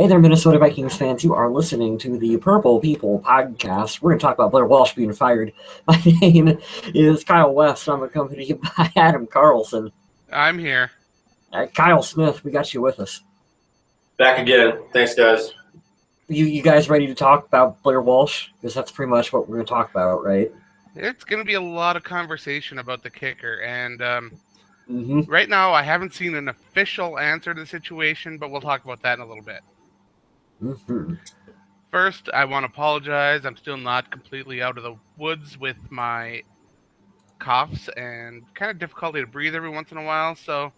Hey there, Minnesota Vikings fans. You are listening to the Purple People podcast. We're going to talk about Blair Walsh being fired. My name is Kyle West. I'm accompanied by Adam Carlson. I'm here. Kyle Smith, we got you with us. Back again. Thanks, guys. You guys ready to talk about Blair Walsh? Because that's pretty much what we're going to talk about, right? It's going to be a lot of conversation about the kicker. And right now, I haven't seen an official answer to the situation, but we'll talk about that in a little bit. First, I want to apologize. I'm still not completely out of the woods with my coughs and kind of difficulty to breathe every once in a while. So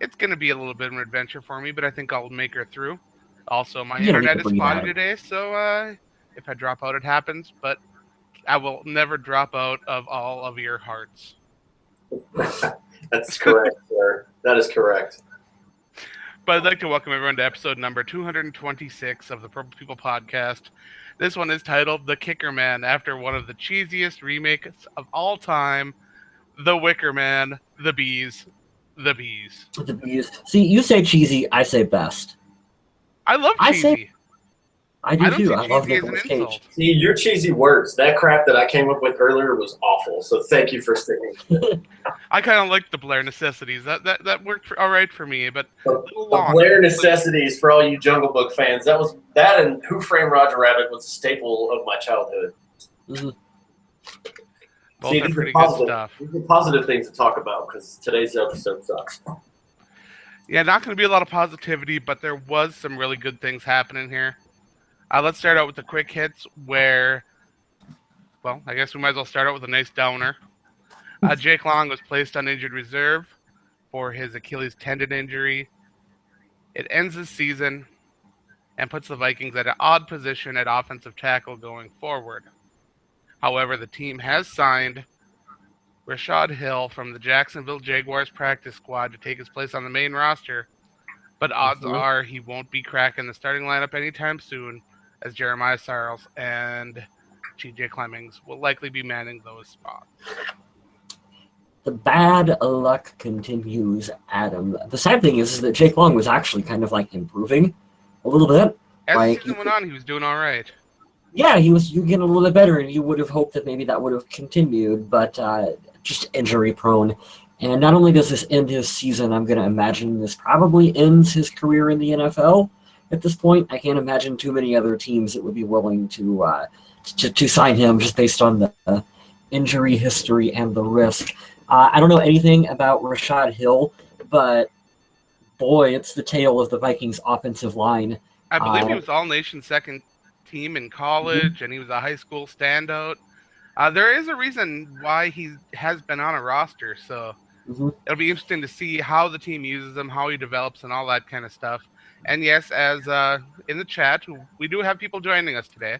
it's going to be a little bit of an adventure for me, but I think I'll make her through. Also, my internet is spotty today, so if I drop out, it happens. But I will never drop out of all of your hearts. That's correct, sir. That is correct. But I'd like to welcome everyone to episode number 226 of the Purple People podcast. This one is titled The Kicker Man, after one of the cheesiest remakes of all time, The Wicker Man, The Bees. The Bees. The Bees. See, you say cheesy, I say best. I love cheesy. I do too. I love Nicolas Cage. See, your cheesy words. That crap that I came up with earlier was awful. So thank you for sticking with it. I kind of like the Blair necessities. That worked all right for me, but the Blair necessities for all you Jungle Book fans. That and Who Framed Roger Rabbit was a staple of my childhood. Mm-hmm. Both are pretty good stuff. These are positive things to talk about because today's episode sucks. Yeah, not going to be a lot of positivity, but there was some really good things happening here. Let's start out with the quick hits where, well, I guess we might as well start out with a nice downer. Jake Long was placed on injured reserve for his Achilles tendon injury. It ends the season and puts the Vikings at an odd position at offensive tackle going forward. However, the team has signed Rashad Hill from the Jacksonville Jaguars practice squad to take his place on the main roster, but odds are he won't be cracking the starting lineup anytime soon, as Jeremiah Sarles and T.J. Clemmings will likely be manning those spots. The bad luck continues, Adam. The sad thing is that Jake Long was actually kind of like improving a little bit. As the season went on, he was doing all right. Yeah, you getting a little bit better, and you would have hoped that maybe that would have continued, but just injury prone. And not only does this end his season, I'm going to imagine this probably ends his career in the NFL. At this point, I can't imagine too many other teams that would be willing to sign him just based on the injury history and the risk. I don't know anything about Rashad Hill, but boy, it's the tale of the Vikings offensive line. I believe he was All-Nation second team in college, and he was a high school standout. There is a reason why he has been on a roster, so it'll be interesting to see how the team uses him, how he develops, and all that kind of stuff. And yes, as in the chat, we do have people joining us today.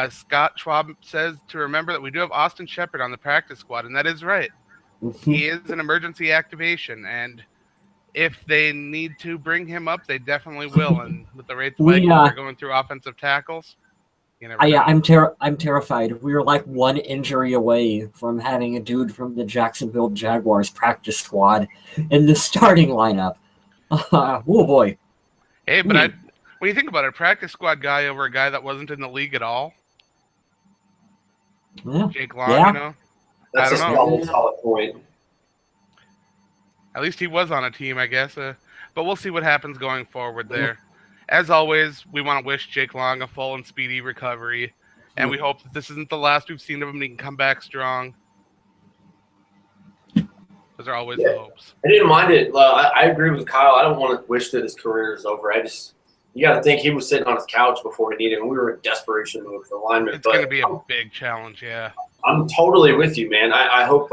Scott Schwab says to remember that we do have Austin Shepard on the practice squad, and that is right. He is an emergency activation, and if they need to bring him up, they definitely will. And with the rates Vikings are going through offensive tackles, you never know. I'm terrified. We are like one injury away from having a dude from the Jacksonville Jaguars practice squad in the starting lineup. Oh boy! Hey, but when you think about it, a practice squad guy over a guy that wasn't in the league at all, Jake Long, you know, that's a solid point. At least he was on a team, I guess. But we'll see what happens going forward there. As always, we want to wish Jake Long a full and speedy recovery, and we hope that this isn't the last we've seen of him and he can come back strong. Those are always the hopes. I didn't mind it. I agree with Kyle. I don't want to wish that his career is over. You got to think he was sitting on his couch before he needed him. We were in desperation mode for alignment. It's going to be a big challenge, yeah. I'm totally with you, man. I hope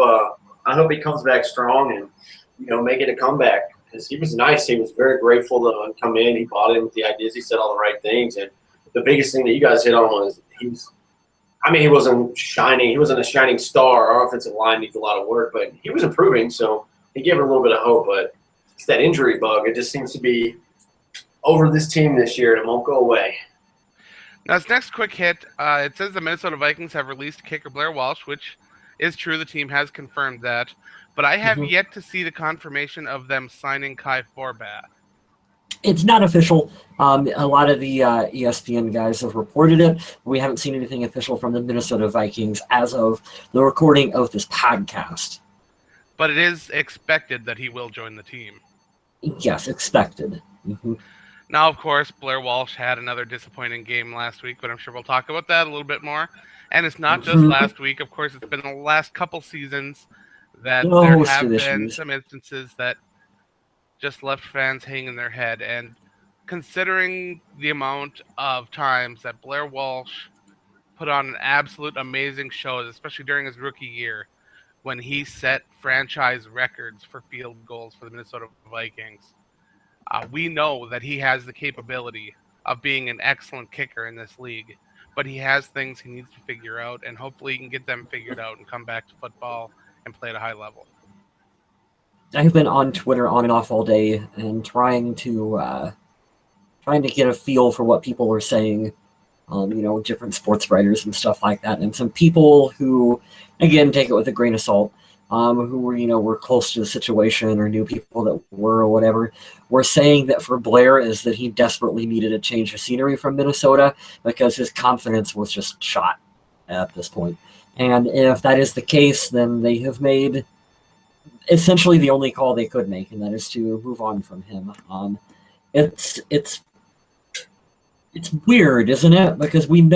he comes back strong and make it a comeback. Because he was nice. He was very grateful to come in. He bought in with the ideas. He said all the right things. And the biggest thing that you guys hit on was he wasn't shining. He wasn't a shining star. Our offensive line needs a lot of work, but he was improving, so he gave it a little bit of hope. But it's that injury bug. It just seems to be over this team this year, and it won't go away. Now, this next quick hit, it says the Minnesota Vikings have released kicker Blair Walsh, which is true. The team has confirmed that. But I have yet to see the confirmation of them signing Kai Forbath. It's not official. A lot of the ESPN guys have reported it. We haven't seen anything official from the Minnesota Vikings as of the recording of this podcast. But it is expected that he will join the team. Yes, expected. Mm-hmm. Now, of course, Blair Walsh had another disappointing game last week, but I'm sure we'll talk about that a little bit more. And it's not just last week. Of course, it's been the last couple seasons that there have been some instances that just left fans hanging their head. And considering the amount of times that Blair Walsh put on an absolute amazing show, especially during his rookie year, when he set franchise records for field goals for the Minnesota Vikings, we know that he has the capability of being an excellent kicker in this league, but he has things he needs to figure out, and hopefully he can get them figured out and come back to football and play at a high level. I've been on Twitter on and off all day and trying to get a feel for what people are saying, different sports writers and stuff like that, and some people who, again, take it with a grain of salt, who were close to the situation or knew people that were or whatever, were saying that for Blair is that he desperately needed a change of scenery from Minnesota because his confidence was just shot at this point. And if that is the case, then they have made essentially the only call they could make, and that is to move on from him. It's weird, isn't it? Because we've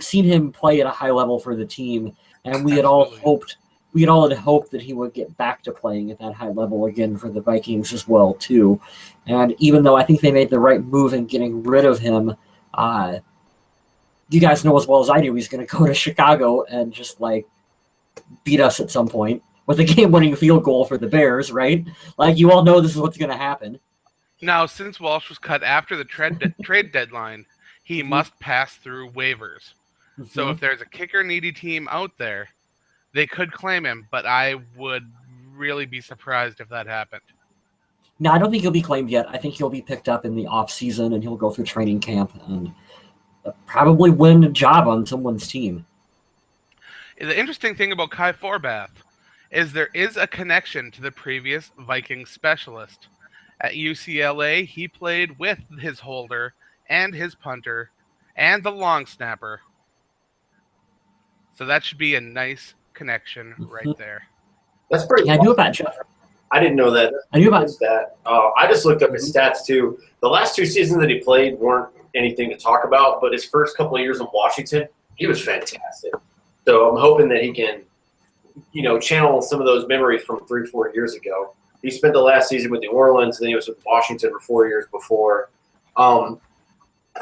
seen him play at a high level for the team, and we had all had hoped that he would get back to playing at that high level again for the Vikings as well too. And even though I think they made the right move in getting rid of him, you guys know as well as I do he's going to go to Chicago and just beat us at some point with a game-winning field goal for the Bears, right? You all know this is what's going to happen. Now, since Walsh was cut after the trade deadline, he must pass through waivers. Mm-hmm. So if there's a kicker-needy team out there, they could claim him, but I would really be surprised if that happened. No, I don't think he'll be claimed yet. I think he'll be picked up in the off-season, and he'll go through training camp and probably win a job on someone's team. The interesting thing about Kai Forbath is there is a connection to the previous Vikings specialist. At UCLA, he played with his holder and his punter and the long snapper. So that should be a nice connection right there. That's pretty cool. I knew about Jeff. I didn't know that. I knew about that. I just looked up his stats, too. The last two seasons that he played weren't anything to talk about, but his first couple of years in Washington, he was fantastic. So I'm hoping that he can, channel some of those memories from 3-4 years ago. He spent the last season with New Orleans, and then he was with Washington for 4 years before. I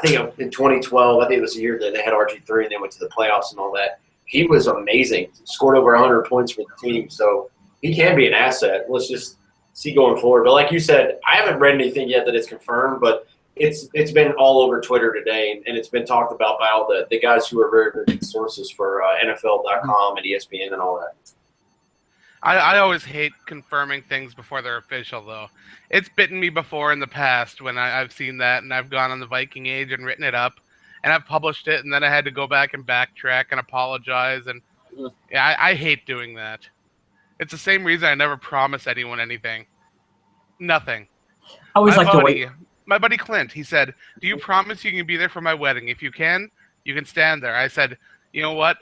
think in 2012, I think it was the year that they had RG3 and they went to the playoffs and all that. He was amazing. Scored over 100 points for the team, so he can be an asset. Let's just see going forward. But like you said, I haven't read anything yet that is confirmed, but it's been all over Twitter today, and it's been talked about by all the guys who are very, very good sources for NFL.com and ESPN and all that. I always hate confirming things before they're official, though. It's bitten me before in the past when I've seen that, and I've gone on the Viking Age and written it up, and I've published it, and then I had to go back and backtrack and apologize, and yeah, I hate doing that. It's the same reason I never promise anyone anything. Nothing. I always like to wait. My buddy Clint, he said, "Do you promise you can be there for my wedding? If you can stand there." I said, "You know what?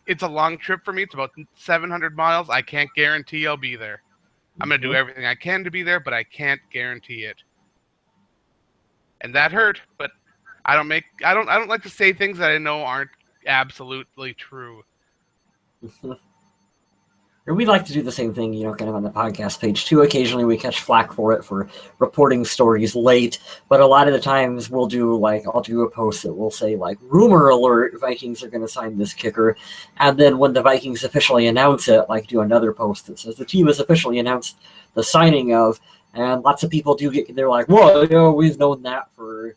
It's a long trip for me. It's about 700 miles. I can't guarantee I'll be there. I'm going to do everything I can to be there, but I can't guarantee it." And that hurt, but I don't like to say things that I know aren't absolutely true. We like to do the same thing, kind of on the podcast page too. Occasionally we catch flack for it for reporting stories late, but a lot of the times I'll do a post that will say rumor alert, Vikings are going to sign this kicker. And then when the Vikings officially announce it, do another post that says the team has officially announced the signing of, and lots of people they're like, "Whoa, we've known that for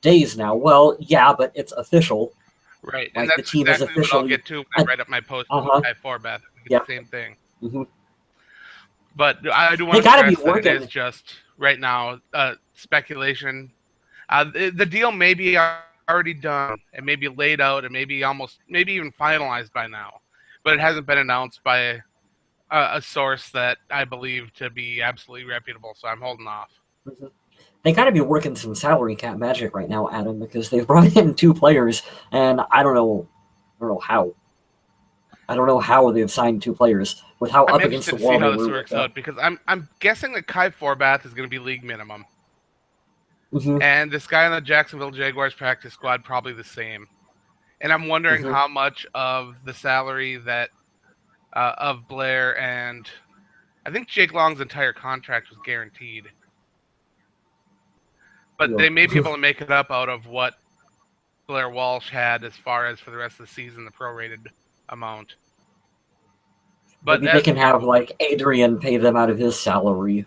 days now." Well, yeah, but it's official. Right, and that's the team exactly is officially, what I'll get to when I write up my post with Kai Forbath. The same thing. Mm-hmm. But I do want to stress that it is just, right now, speculation. The deal may be already done. It may be laid out. It may be maybe even finalized by now. But it hasn't been announced by a source that I believe to be absolutely reputable, so I'm holding off. Mm-hmm. they got to be working some salary cap magic right now, Adam, because they've brought in 2 players, and I don't know how. I don't know how they've signed 2 players with how I'm up against interested the to see wall how they this were. works out because I'm guessing that Kai Forbath is going to be league minimum, and this guy on the Jacksonville Jaguars practice squad probably the same. And I'm wondering how much of the salary that of Blair and I think Jake Long's entire contract was guaranteed, but they may be able to make it up out of what Blair Walsh had as far as for the rest of the season, the prorated amount. But maybe they can have like Adrian pay them out of his salary.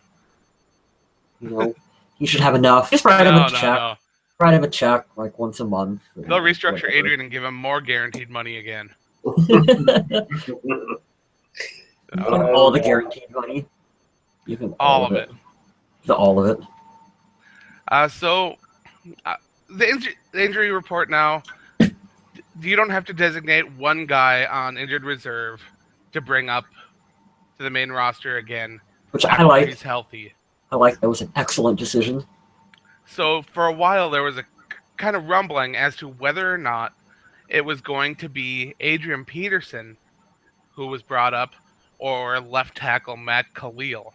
You know, he should have enough. Just write him a check. No. Write him a check like once a month. They'll restructure Adrian and give him more guaranteed money again. All the guaranteed money. Even all of it. All of it. So, the injury report now, you don't have to designate one guy on injured reserve to bring up to the main roster again. Which I like. He's healthy. I like. That was an excellent decision. So, for a while, there was a kind of rumbling as to whether or not it was going to be Adrian Peterson who was brought up or left tackle Matt Khalil.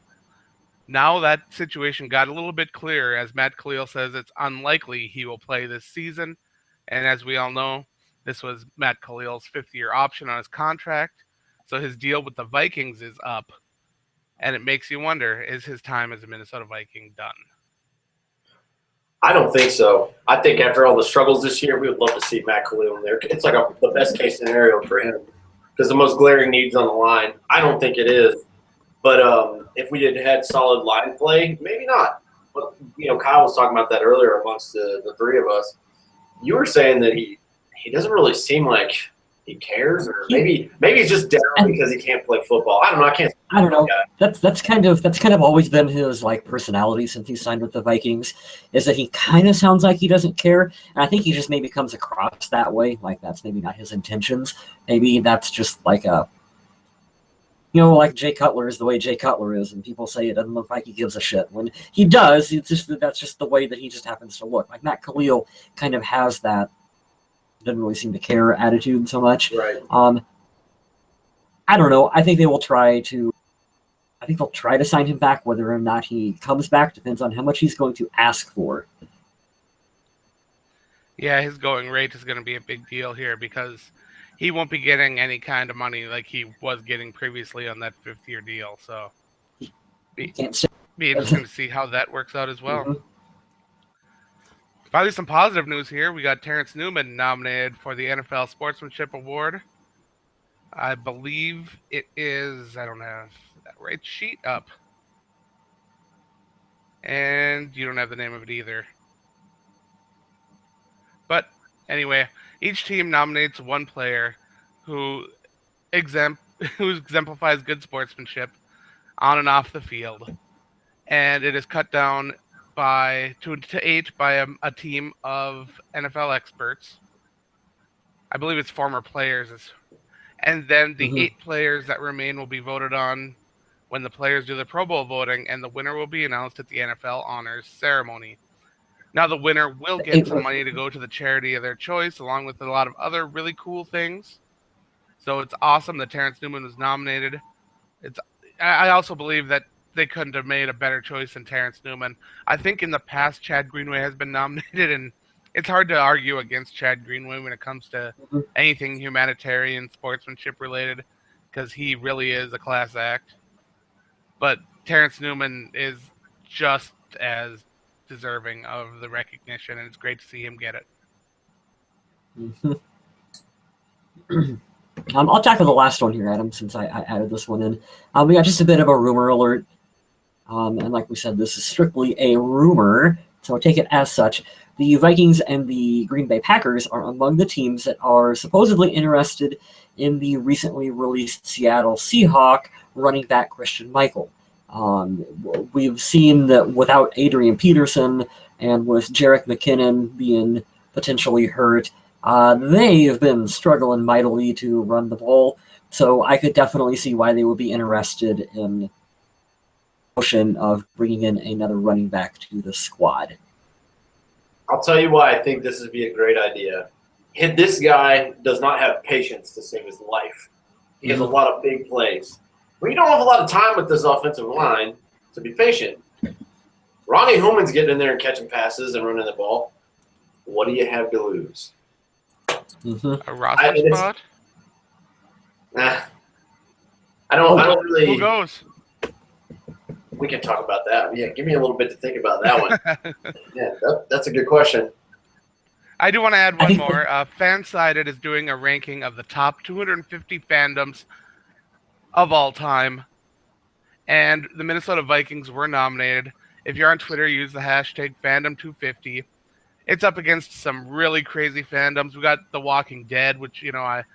Now that situation got a little bit clearer as Matt Khalil says it's unlikely he will play this season. And as we all know, this was Matt Khalil's 5th-year option on his contract. So his deal with the Vikings is up. And it makes you wonder, is his time as a Minnesota Viking done? I don't think so. I think after all the struggles this year, we would love to see Matt Khalil in there. It's like the best-case scenario for him because the most glaring needs on the line. I don't think it is. But if we had solid line play, maybe not. But, Kyle was talking about that earlier amongst the 3 of us. You were saying that he doesn't really seem like he cares, or maybe he's just down because he can't play football. I don't know. I don't know. That's kind of always been his personality since he signed with the Vikings, is that he kind of sounds like he doesn't care. And I think he just maybe comes across that way, like that's maybe not his intentions. Maybe that's just like a, like Jay Cutler is the way Jay Cutler is, and people say it doesn't look like he gives a shit. When he does, that's just the way that he just happens to look. Like Matt Khalil kind of has that doesn't really seem to care attitude so much. Right. I don't know. I think they'll try to sign him back. Whether or not he comes back depends on how much he's going to ask for. Yeah, his going rate is going to be a big deal here because he won't be getting any kind of money like he was getting previously on that 5th-year deal. So, be interesting to see how that works out as well. Mm-hmm. Finally, some positive news here. We got Terrence Newman nominated for the NFL Sportsmanship Award. I believe it is, I don't have that right sheet up. And you don't have the name of it either. But anyway, each team nominates one player who exemplifies good sportsmanship on and off the field. And it is cut down to 8 by a team of NFL experts. I believe it's former players. And then the 8 players that remain will be voted on when the players do the Pro Bowl voting, and the winner will be announced at the NFL Honors Ceremony. Now, the winner will get some money to go to the charity of their choice, along with a lot of other really cool things. So it's awesome that Terrence Newman was nominated. I also believe that they couldn't have made a better choice than Terrence Newman. I think in the past, Chad Greenway has been nominated, and it's hard to argue against Chad Greenway when it comes to anything humanitarian, sportsmanship related, because he really is a class act. But Terrence Newman is just as deserving of the recognition, and it's great to see him get it. I'll tackle the last one here, Adam, since I added this one in. We got just a bit of a rumor alert. And like we said, this is strictly a rumor, so take it as such. The Vikings and the Green Bay Packers are among the teams that are supposedly interested in the recently released Seattle Seahawk running back Christian Michael. We've seen that without Adrian Peterson and with Jerick McKinnon being potentially hurt, they have been struggling mightily to run the ball. So I could definitely see why they would be interested in notion of bringing in another running back to the squad. I'll tell you why I think this would be a great idea. This guy does not have patience to save his life. He has a lot of big plays. Well, you don't have a lot of time with this offensive line to be patient. Ronnie Hillman's getting in there and catching passes and running the ball. What do you have to lose? A roster spot? I don't really. Who goes? We can talk about that. Yeah, give me a little bit to think about that one. Yeah, that's a good question. I do want to add one more. Fansided is doing a ranking of the top 250 fandoms of all time, and the Minnesota Vikings were nominated. If you're on Twitter, use the hashtag Fandom250. It's up against some really crazy fandoms. We got The Walking Dead, which I'm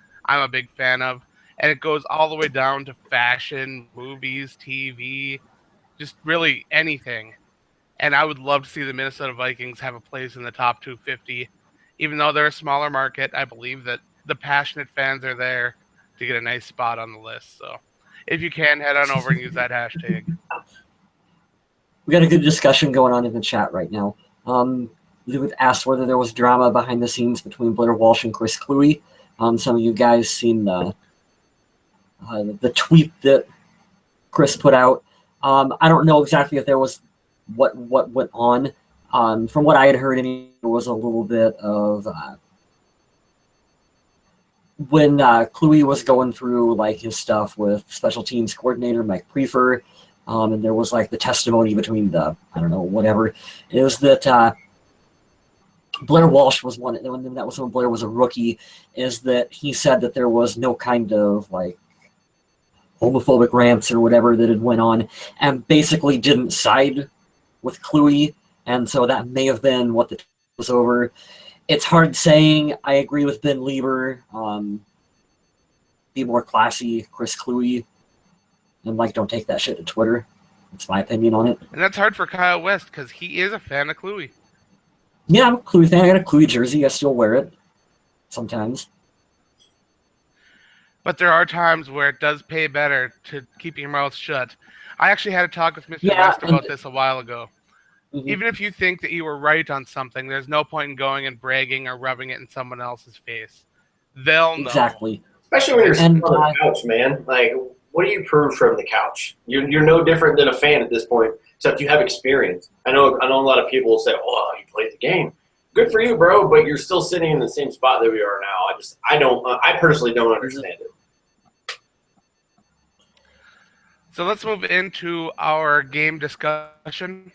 a big fan of, and it goes all the way down to fashion, movies, TV, just really anything. And I would love to see the Minnesota Vikings have a place in the top 250. Even though they're a smaller market, I believe that the passionate fans are there to get a nice spot on the list. So if you can, head on over and use that hashtag. We got a good discussion going on in the chat right now. Lewitt asked whether there was drama behind the scenes between Blair Walsh and Chris Kluwe. Some of you guys seen the tweet that Chris put out. I don't know exactly if there was what went on. From what I had heard, there was a little bit of when Kluwe was going through like his stuff with special teams coordinator Mike Prefer, and there was like the testimony between whatever. It was that Blair Walsh was one. And that was when Blair was a rookie. Is that he said that there was no kind of like homophobic rants or whatever that had went on, and basically didn't side with Kluwe. And so that may have been what the was over. It's hard saying. I agree with Ben Lieber. Be more classy, Chris Kluwe. And don't take that shit to Twitter. That's my opinion on it. And that's hard for Kyle West because he is a fan of Kluwe. Yeah, I'm a Kluwe fan. I got a Kluwe jersey. I still wear it sometimes. But there are times where it does pay better to keep your mouth shut. I actually had a talk with Mr. West about this a while ago. Mm-hmm. Even if you think that you were right on something, there's no point in going and bragging or rubbing it in someone else's face. They'll know. Exactly. Especially when you're sitting on the couch, man. Like, what do you prove from the couch? You're no different than a fan at this point, except you have experience. I know a lot of people will say, "Oh, you played the game. Good for you, bro." But you're still sitting in the same spot that we are now. I personally don't understand it. So let's move into our game discussion.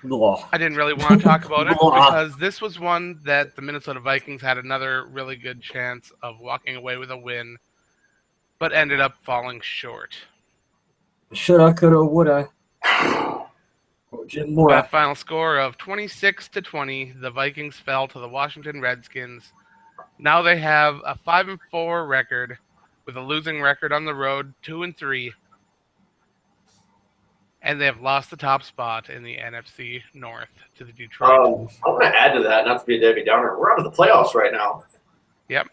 I didn't really want to talk about it because this was one that the Minnesota Vikings had another really good chance of walking away with a win, but ended up falling short. Shoulda, coulda, woulda. By a final score of 26-20, the Vikings fell to the Washington Redskins. Now they have a 5-4 record with a losing record on the road, 2-3. And they have lost the top spot in the NFC North to the Detroit. I want to add to that, not to be a Debbie Downer. We're out of the playoffs right now. Yep.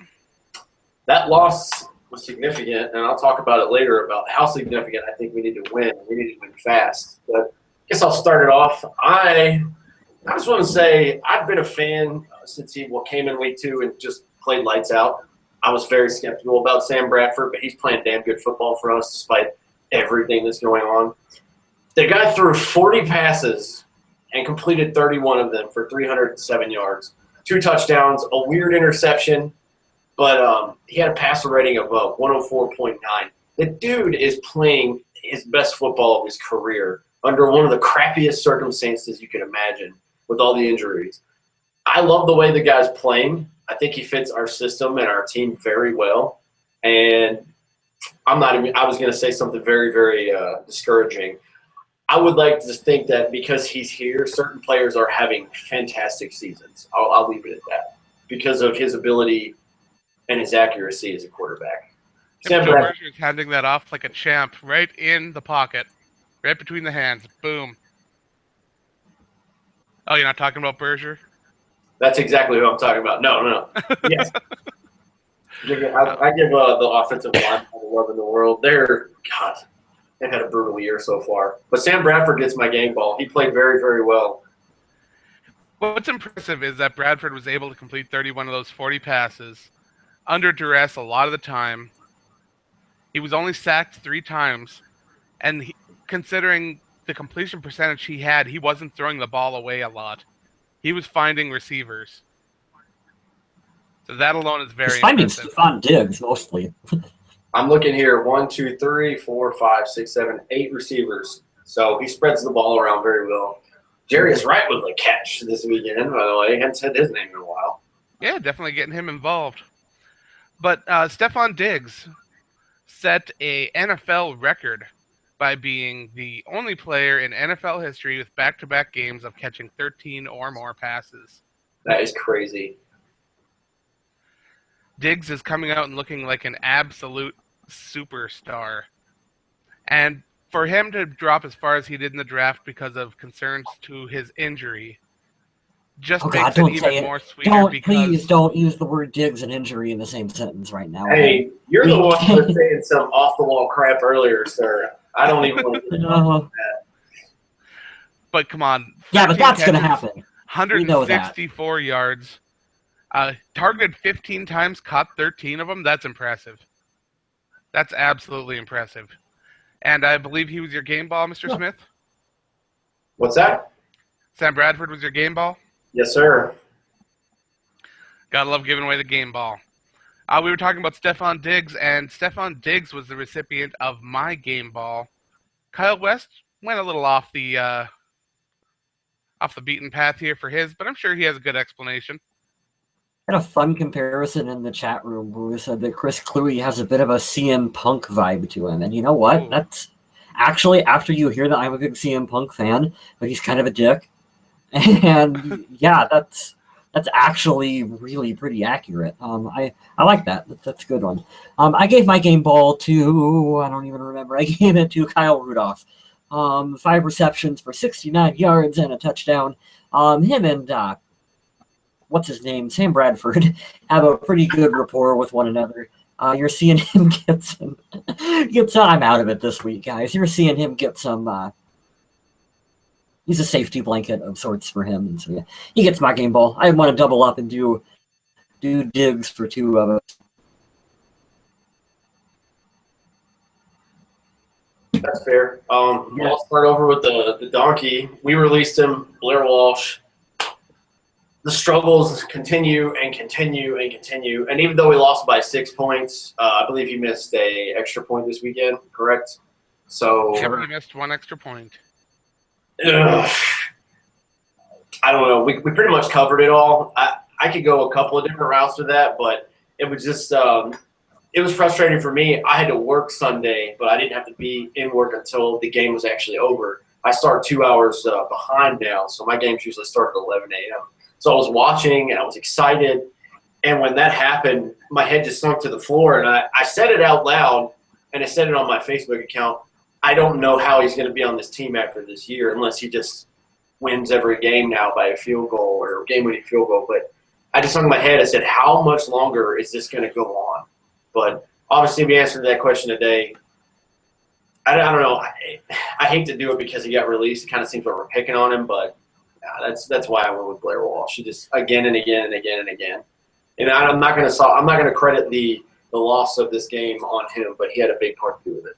That loss was significant, and I'll talk about it later about how significant I think we need to win. We need to win fast. But I guess I'll start it off. I just want to say I've been a fan since he came in week 2 and just played lights out. I was very skeptical about Sam Bradford, but he's playing damn good football for us despite everything that's going on. The guy threw 40 passes and completed 31 of them for 307 yards, 2 touchdowns, a weird interception, but he had a passer rating of 104.9. The dude is playing his best football of his career under one of the crappiest circumstances you can imagine with all the injuries. I love the way the guy's playing. I think he fits our system and our team very well. And I was going to say something very, very discouraging. I would like to think that because he's here, certain players are having fantastic seasons. I'll leave it at that because of his ability and his accuracy as a quarterback. Joe Berger is handing that off like a champ right in the pocket, right between the hands. Boom. Oh, you're not talking about Berger? That's exactly who I'm talking about. No. Yes. I give the offensive line all the love in the world. They've had a brutal year so far. But Sam Bradford gets my game ball. He played very, very well. What's impressive is that Bradford was able to complete 31 of those 40 passes under duress a lot of the time. He was only sacked 3 times, and considering the completion percentage he had, he wasn't throwing the ball away a lot. He was finding receivers. So that alone is very impressive. He's finding Stephon Diggs mostly. I'm looking here. 1, 2, 3, 4, 5, 6, 7, 8 receivers. So he spreads the ball around very well. Jarius Wright with a catch this weekend, by the way. I hadn't said his name in a while. Yeah, definitely getting him involved. But Stephon Diggs set a NFL record by being the only player in NFL history with back-to-back games of catching 13 or more passes. That is crazy. Diggs is coming out and looking like an absolute superstar. And for him to drop as far as he did in the draft because of concerns to his injury just makes it even more sweeter. Please don't use the word Diggs and injury in the same sentence right now. Hey, you're the one who was saying some off-the-wall crap earlier, sir. I don't even want to know that. But come on. Yeah, but that's going to happen. 164 yards. Targeted 15 times, caught 13 of them. That's impressive. That's absolutely impressive. And I believe he was your game ball, Mr. Smith? What's that? Sam Bradford was your game ball? Yes, sir. Gotta love giving away the game ball. We were talking about Stephon Diggs, and Stephon Diggs was the recipient of my game ball. Kyle West went a little off the beaten path here for his, but I'm sure he has a good explanation. I had a fun comparison in the chat room where we said that Chris Cluey has a bit of a CM Punk vibe to him. And you know what? Ooh. That's actually, after you hear that, I'm a big CM Punk fan, but he's kind of a dick. And yeah, that's actually really pretty accurate. I like that. That's a good one. I gave my game ball to, I don't even remember, I gave it to Kyle Rudolph. 5 receptions for 69 yards and a touchdown. Him and what's his name, Sam Bradford, have a pretty good rapport with one another. You're seeing him get some I'm out of it this week, guys. You're seeing him get some he's a safety blanket of sorts for him, and so yeah, he gets my game ball. I want to double up and do Diggs for 2 of us. That's fair. I'll start over with the donkey. We released him, Blair Walsh. The struggles continue and continue and continue. And even though we lost by 6 points, I believe he missed a extra point this weekend, correct? So he missed 1 extra point. I don't know. We pretty much covered it all. I could go a couple of different routes with that, but it was just it was frustrating for me. I had to work Sunday, but I didn't have to be in work until the game was actually over. I start 2 hours behind now, so my games usually start at 11 a.m. So I was watching, and I was excited. And when that happened, my head just sunk to the floor. And I said it out loud, and I said it on my Facebook account. I don't know how he's going to be on this team after this year unless he just wins every game now by a field goal or a game-winning field goal. But I just hung my head. I said, how much longer is this going to go on? But obviously we answered that question today. I don't know. I hate to do it because he got released. It kind of seems like we're picking on him, but that's why I went with Blair Walsh. He just again and again and again and again. And I'm not going to credit the loss of this game on him, but he had a big part to do with it.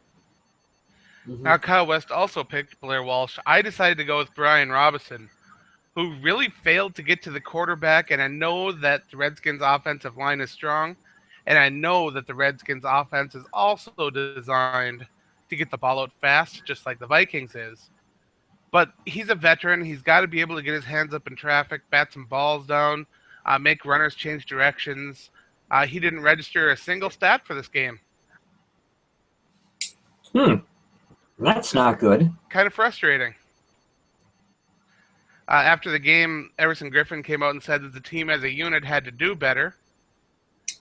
Mm-hmm. Now Kyle West also picked Blair Walsh. I decided to go with Brian Robinson, who really failed to get to the quarterback. And I know that the Redskins' offensive line is strong, and I know that the Redskins' offense is also designed to get the ball out fast, just like the Vikings is. But he's a veteran. He's got to be able to get his hands up in traffic, bat some balls down, make runners change directions. He didn't register a single stat for this game. That's not good. Kind of frustrating. After the game, Everson Griffin came out and said that the team as a unit had to do better.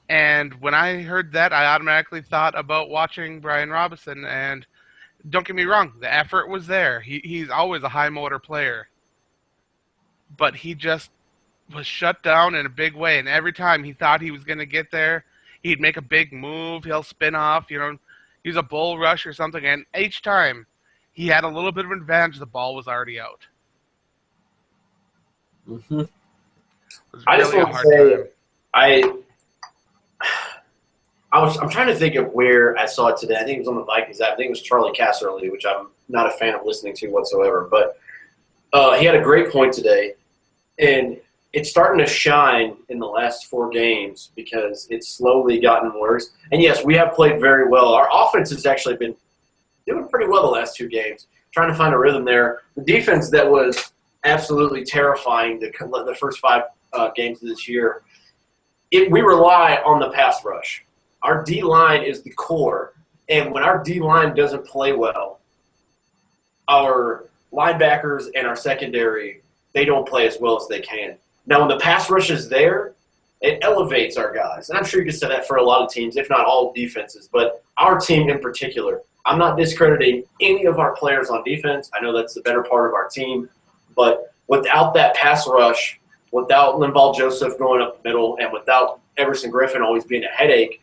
And when I heard that, I automatically thought about watching Brian Robinson. And don't get me wrong, the effort was there. He's always a high motor player. But he just was shut down in a big way. And every time he thought he was going to get there, he'd make a big move. He'll spin off, use a bull rush or something, and each time he had a little bit of an advantage, the ball was already out. Mm-hmm. It was I just really a want to hard say, time. I'm trying to think of where I saw it today. I think it was on the Vikings app. I think it was Charlie Casserly, which I'm not a fan of listening to whatsoever. But he had a great point today, and it's starting to shine in the last 4 games because it's slowly gotten worse. And yes, we have played very well. Our offense has actually been doing pretty well the last 2 games, trying to find a rhythm there. The defense that was absolutely terrifying the first 5 games of this year, we rely on the pass rush. Our D-line is the core, and when our D-line doesn't play well, our linebackers and our secondary, they don't play as well as they can. Now, when the pass rush is there, it elevates our guys. And I'm sure you can say that for a lot of teams, if not all defenses. But our team in particular, I'm not discrediting any of our players on defense. I know that's the better part of our team. But without that pass rush, without Linval Joseph going up the middle, and without Everson Griffin always being a headache,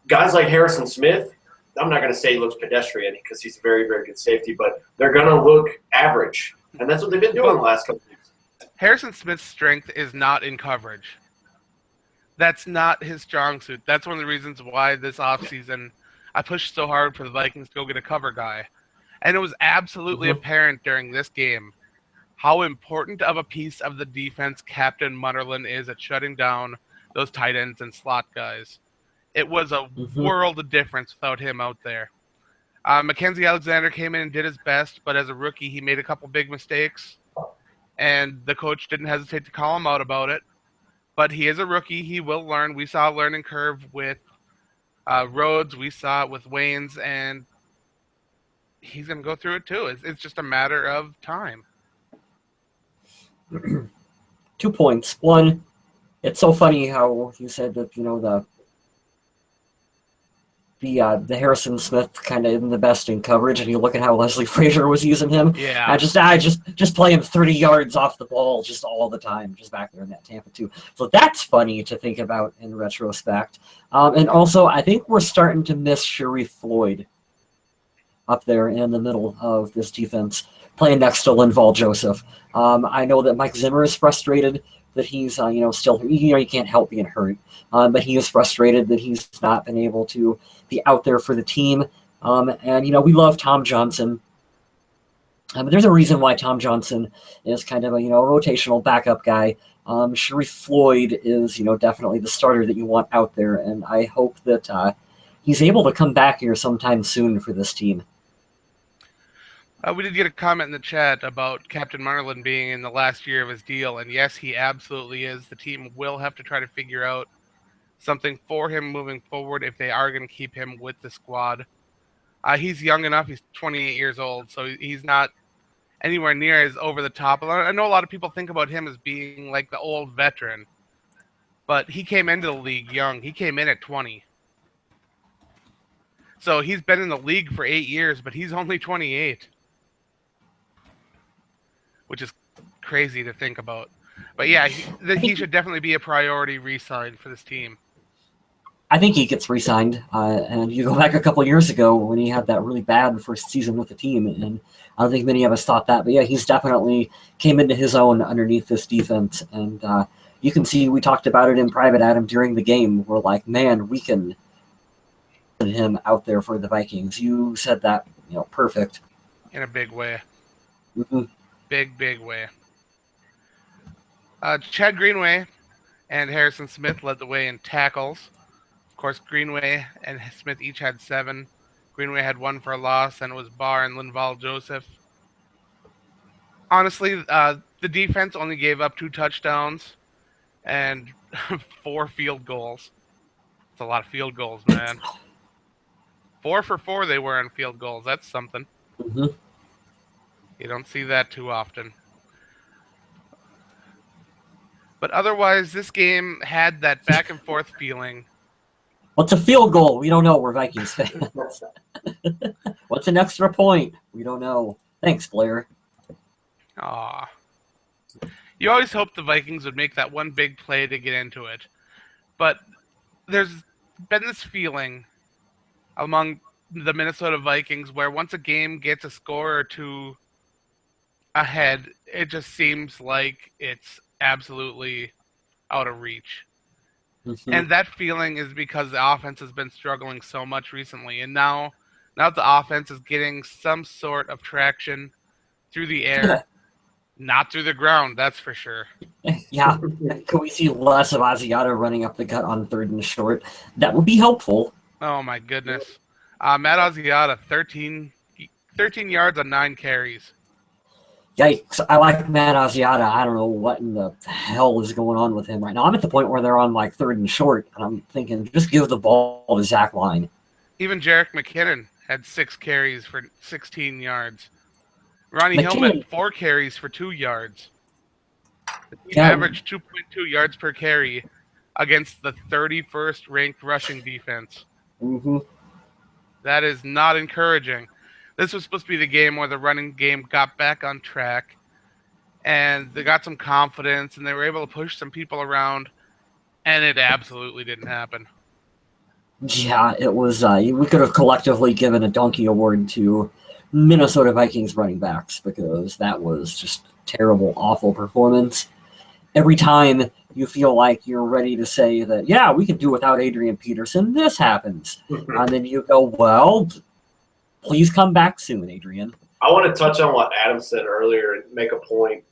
guys like Harrison Smith, I'm not going to say he looks pedestrian because he's a very, very good safety, but they're going to look average. And that's what they've been doing the last couple of years. Harrison Smith's strength is not in coverage. That's not his strong suit. That's one of the reasons why this offseason I pushed so hard for the Vikings to go get a cover guy. And it was absolutely apparent during this game how important of a piece of the defense Captain Munnerlyn is at shutting down those tight ends and slot guys. It was a world of difference without him out there. Mackenzie Alexander came in and did his best, but as a rookie, he made a couple big mistakes, and the coach didn't hesitate to call him out about it. But he is a rookie. He will learn. We saw a learning curve with Rhodes. We saw it with Waynes, and he's going to go through it too. It's just a matter of time. 2 points. One, it's so funny how you said that, the Harrison Smith kind of isn't the best in coverage, and you look at how Leslie Frazier was using him. Yeah. I just play him 30 yards off the ball just all the time, just back there in that Tampa too. So that's funny to think about in retrospect. And also, I think we're starting to miss Sharif Floyd up there in the middle of this defense, playing next to Linval Joseph. I know that Mike Zimmer is frustrated that he's, still, you can't help being hurt. But he is frustrated that he's not been able to be out there for the team. And, we love Tom Johnson. But there's a reason why Tom Johnson is kind of a, rotational backup guy. Sharif Floyd is, definitely the starter that you want out there. And I hope that he's able to come back here sometime soon for this team. We did get a comment in the chat about Captain Munnerlyn being in the last year of his deal, and yes, he absolutely is. The team will have to try to figure out something for him moving forward if they are going to keep him with the squad. He's young enough. He's 28 years old, so he's not anywhere near as over the top. I know a lot of people think about him as being like the old veteran, but he came into the league young. He came in at 20. So he's been in the league for 8 years, but he's only 28. Which is crazy to think about. But yeah, he should definitely be a priority re-sign for this team. I think he gets re-signed. And you go back a couple years ago when he had that really bad first season with the team, and I don't think many of us thought that. But yeah, he's definitely came into his own underneath this defense. And you can see, we talked about it in private, Adam, during the game. We're like, man, we can put him out there for the Vikings. You said that, perfect. In a big way. Mm-hmm. Big way. Chad Greenway and Harrison Smith led the way in tackles. Of course, Greenway and Smith each had 7. Greenway had 1 for a loss, and it was Barr and Linval Joseph. Honestly, the defense only gave up 2 touchdowns and 4 field goals. That's a lot of field goals, man. 4 for 4 they were on field goals. That's something. Mm-hmm. You don't see that too often. But otherwise, this game had that back and forth feeling. What's a field goal? We don't know. We're Vikings fans. What's an extra point? We don't know. Thanks, Blair. Aw. You always hoped the Vikings would make that one big play to get into it. But there's been this feeling among the Minnesota Vikings, where once a game gets a score or two ahead, it just seems like it's absolutely out of reach. Mhm. And that feeling is because the offense has been struggling so much recently. And now the offense is getting some sort of traction through the air, not through the ground, that's for sure. Yeah. Can we see less of Asiata running up the gut on 3rd and short? That would be helpful. Oh, my goodness. Matt Asiata, 13 yards on 9 carries. Yikes. I like Matt Asiata. I don't know what in the hell is going on with him right now. I'm at the point where they're on like 3rd and short, and I'm thinking, just give the ball to Zach Line. Even Jerick McKinnon had 6 carries for 16 yards. Ronnie McKinnon- Hillman, 4 carries for 2 yards. The team Yeah. averaged 2.2 yards per carry against the 31st ranked rushing defense. Mhm. That is not encouraging. This was supposed to be the game where the running game got back on track and they got some confidence and they were able to push some people around, and it absolutely didn't happen. Yeah, it was. We could have collectively given a donkey award to Minnesota Vikings running backs because that was just terrible, awful performance. Every time you feel like you're ready to say that, yeah, we can do without Adrian Peterson, this happens. And then you go, well, please come back soon, Adrian. I want to touch on what Adam said earlier and make a point.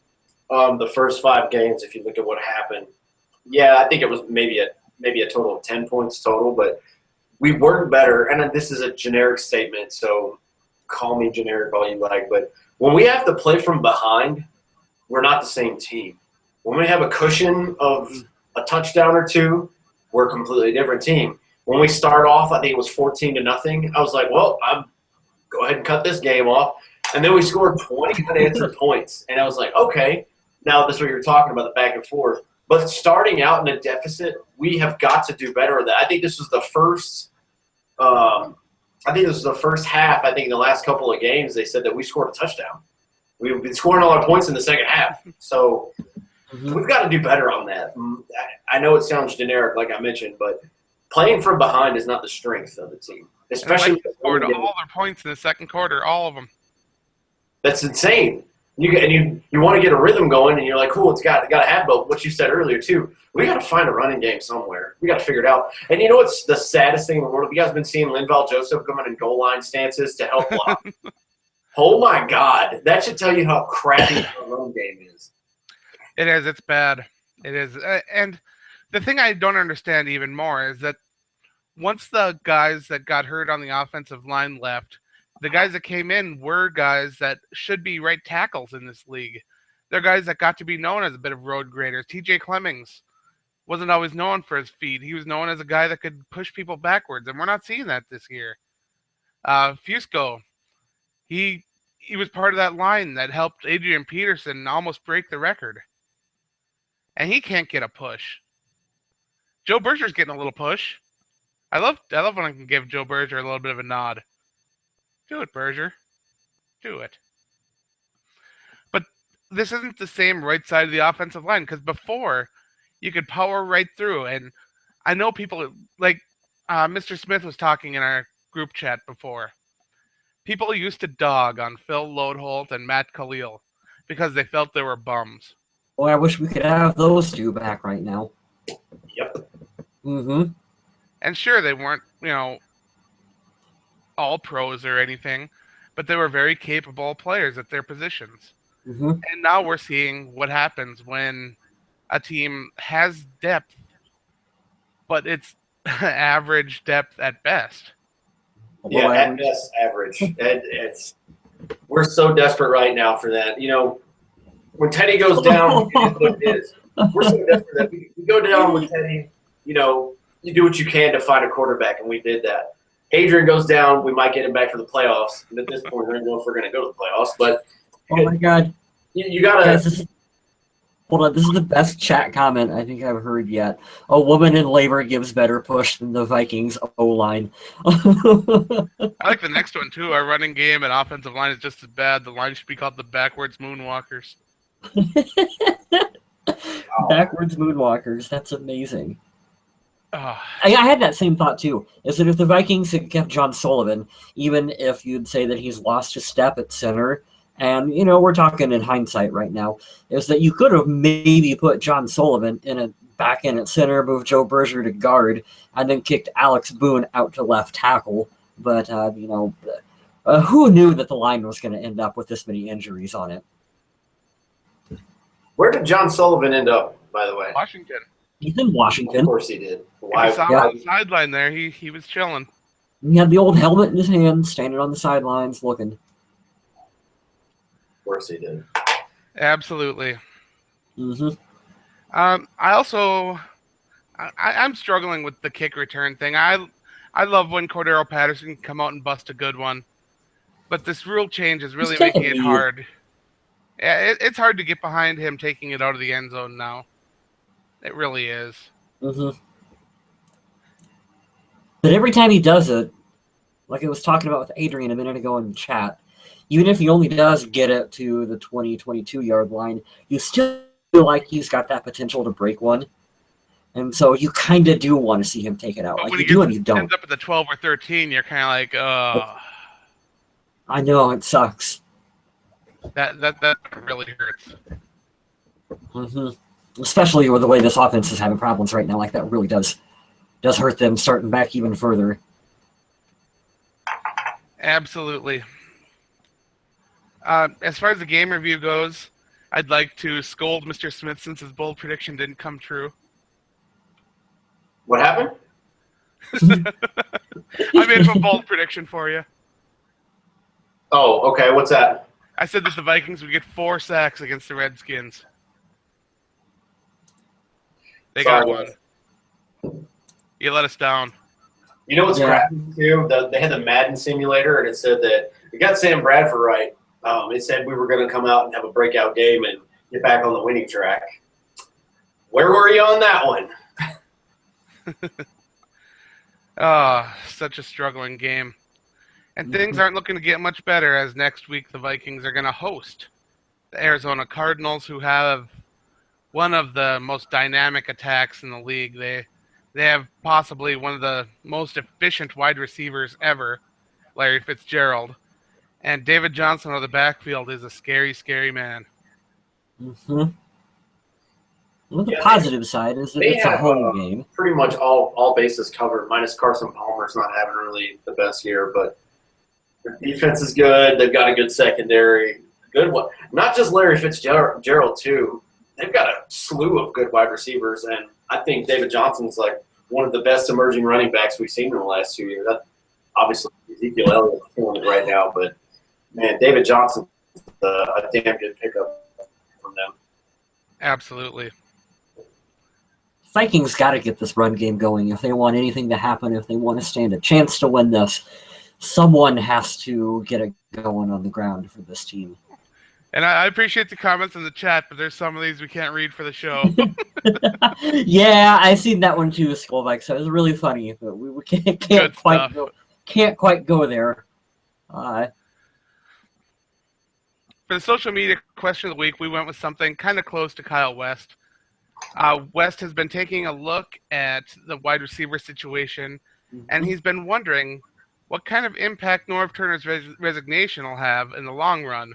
The first 5 games, if you look at what happened, yeah, I think it was maybe a total of 10 points total, but we weren't better. And this is a generic statement, so call me generic all you like. But when we have to play from behind, we're not the same team. When we have a cushion of a touchdown or two, we're a completely different team. When we start off, I think it was 14-0. I was like, well, I'm go ahead and cut this game off. And then we scored 20 unanswered points. And I was like, okay, now that's what you're talking about, the back and forth. But starting out in a deficit, we have got to do better with that. I think this was the first half. I think in the last couple of games they said that we scored a touchdown. We've been scoring a lot of points in the second half. So we've got to do better on that. I know it sounds generic, like I mentioned, but playing from behind is not the strength of the team. Especially they scored all their points in the second quarter, all of them. That's insane. You want to get a rhythm going, and you're like, cool, it's got to have. But what you said earlier too, we got to find a running game somewhere. We got to figure it out. And you know what's the saddest thing in the world? Have you guys been seeing Linval Joseph coming in goal line stances to help block? Oh my God, that should tell you how crappy the run game is. It is. It's bad. It is. And the thing I don't understand even more is that once the guys that got hurt on the offensive line left, the guys that came in were guys that should be right tackles in this league. They're guys that got to be known as a bit of road graders. TJ Clemmings wasn't always known for his feet. He was known as a guy that could push people backwards, and we're not seeing that this year. Fusco, he was part of that line that helped Adrian Peterson almost break the record. And he can't get a push. Joe Berger's getting a little push. I love when I can give Joe Berger a little bit of a nod. Do it, Berger. Do it. But this isn't the same right side of the offensive line, because before you could power right through. And I know people like Mr. Smith was talking in our group chat before. People used to dog on Phil Lodeholt and Matt Khalil because they felt they were bums. Boy, I wish we could have those two back right now. Yep. Mm-hmm. And sure, they weren't, all pros or anything, but they were very capable players at their positions. Mm-hmm. And now we're seeing what happens when a team has depth, but it's average depth at best. Yeah, at best, average. We're so desperate right now for that. When Teddy goes down, it is what it is. We're so desperate that we go down with Teddy. You do what you can to find a quarterback, and we did that. Adrian goes down, we might get him back for the playoffs. And at this point, I don't know if we're going to go to the playoffs. But oh my God, you got to. Hold on, this is the best chat comment I think I've heard yet. A woman in labor gives better push than the Vikings O-line. I like the next one, too. Our running game and offensive line is just as bad. The line should be called the backwards moonwalkers. Backwards moonwalkers. That's amazing. I had that same thought too. Is that if the Vikings had kept John Sullivan, even if you'd say that he's lost a step at center, and we're talking in hindsight right now, is that you could have maybe put John Sullivan back in at center, moved Joe Berger to guard, and then kicked Alex Boone out to left tackle. But who knew that the line was going to end up with this many injuries on it? Where did John Sullivan end up, by the way? Washington. He's in Washington. Of course he did. Why? Saw him on the sideline there. He was chilling. He had the old helmet in his hand, standing on the sidelines looking. Of course he did. Absolutely. Mm-hmm. I'm struggling with the kick return thing. I love when Cordero Patterson can come out and bust a good one, but this rule change is really making it hard. Yeah, it's hard to get behind him taking it out of the end zone now. It really is. Mm-hmm. But every time he does it, like I was talking about with Adrian a minute ago in the chat, even if he only does get it to the 20, 22-yard line, you still feel like he's got that potential to break one. And so you kind of do want to see him take it out. But like when you do and you don't. Ends up at the 12 or 13, you're kind of like, I know, it sucks. That really hurts. Mm-hmm. Especially with the way this offense is having problems right now. Like, that really does hurt them starting back even further. Absolutely. As far as the game review goes, I'd like to scold Mr. Smith since his bold prediction didn't come true. What happened? I made a bold prediction for you. Oh, okay. What's that? I said that the Vikings would get 4 sacks against the Redskins. They got one. You let us down. You know what's crappy too? They had the Madden simulator, and it said that we got Sam Bradford right. It said we were going to come out and have a breakout game and get back on the winning track. Where were you on that one? Such a struggling game. And things aren't looking to get much better, as next week the Vikings are going to host the Arizona Cardinals, who have one of the most dynamic attacks in the league. They have possibly one of the most efficient wide receivers ever, Larry Fitzgerald. And David Johnson on the backfield is a scary, scary man. Mm-hmm. Well, the positive side is that it's a home game. Pretty much all bases covered, minus Carson Palmer's not having really the best year, but their defense is good. They've got a good secondary. Good one. Not just Larry Fitzgerald, too. They've got a slew of good wide receivers, and I think David Johnson's like one of the best emerging running backs we've seen in the last 2 years. Obviously, Ezekiel Elliott's killing it right now, but, man, David Johnson's a damn good pickup from them. Absolutely. Vikings got to get this run game going if they want anything to happen, if they want to stand a chance to win this. Someone has to get it going on the ground for this team. And I appreciate the comments in the chat, but there's some of these we can't read for the show. Yeah, I seen that one too, Skullbike. So it was really funny, but we can't quite go there. For the social media question of the week, we went with something kind of close to Kyle West. West has been taking a look at the wide receiver situation, and he's been wondering what kind of impact Norv Turner's resignation will have in the long run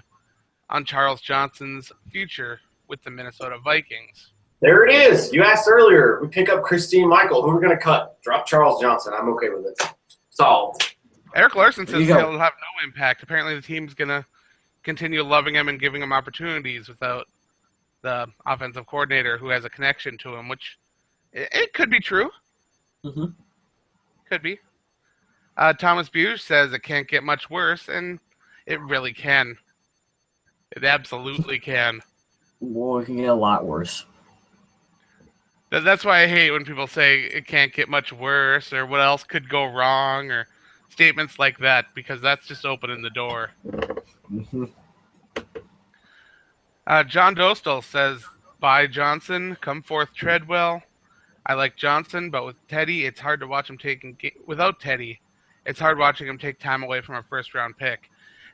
on Charles Johnson's future with the Minnesota Vikings. There it is. You asked earlier. We pick up Christine Michael. Who we're going to cut? Drop Charles Johnson. I'm okay with it. Solved. Eric Larson says he'll have no impact. Apparently the team's going to continue loving him and giving him opportunities without the offensive coordinator who has a connection to him, which it could be true. Mm-hmm. Could be. Thomas Buse says it can't get much worse, and it really can. It absolutely can. Well, it can get a lot worse. That's why I hate when people say it can't get much worse or what else could go wrong or statements like that, because that's just opening the door. Mm-hmm. John Dostal says, bye Johnson, come forth Treadwell. I like Johnson, but with Teddy, it's hard to watch him without Teddy. It's hard watching him take time away from a first-round pick.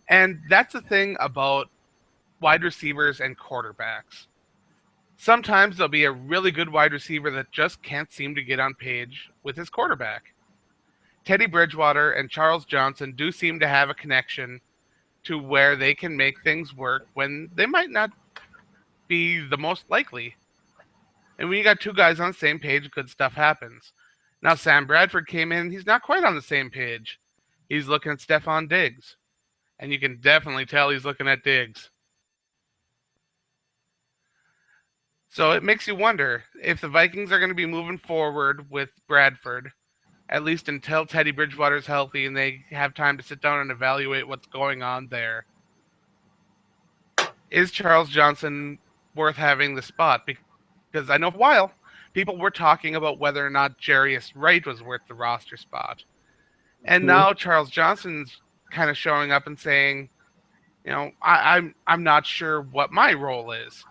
And that's the thing about wide receivers and quarterbacks. Sometimes there'll be a really good wide receiver that just can't seem to get on page with his quarterback. Teddy Bridgewater and Charles Johnson do seem to have a connection to where they can make things work when they might not be the most likely. And when you got two guys on the same page, good stuff happens. Now Sam Bradford came in, he's not quite on the same page. He's looking at Stephon Diggs. And you can definitely tell he's looking at Diggs. So it makes you wonder if the Vikings are going to be moving forward with Bradford, at least until Teddy Bridgewater's healthy and they have time to sit down and evaluate what's going on there. Is Charles Johnson worth having the spot? Because I know for a while, people were talking about whether or not Jarius Wright was worth the roster spot. And now Charles Johnson's kind of showing up and saying, I'm not sure what my role is.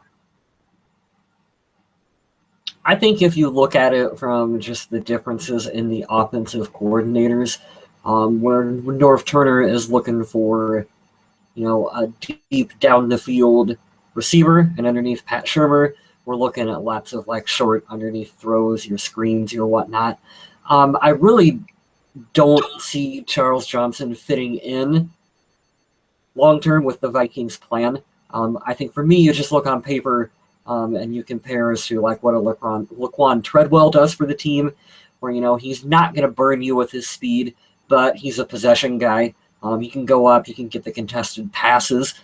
I think if you look at it from just the differences in the offensive coordinators, where Norv Turner is looking for, a deep down the field receiver, and underneath Pat Shurmur, we're looking at lots of short underneath throws, your screens, your whatnot. I really don't see Charles Johnson fitting in long term with the Vikings plan. I think for me, you just look on paper. And you compare as to what a Laquan Treadwell does for the team, where he's not going to burn you with his speed, but he's a possession guy. He can go up, he can get the contested passes.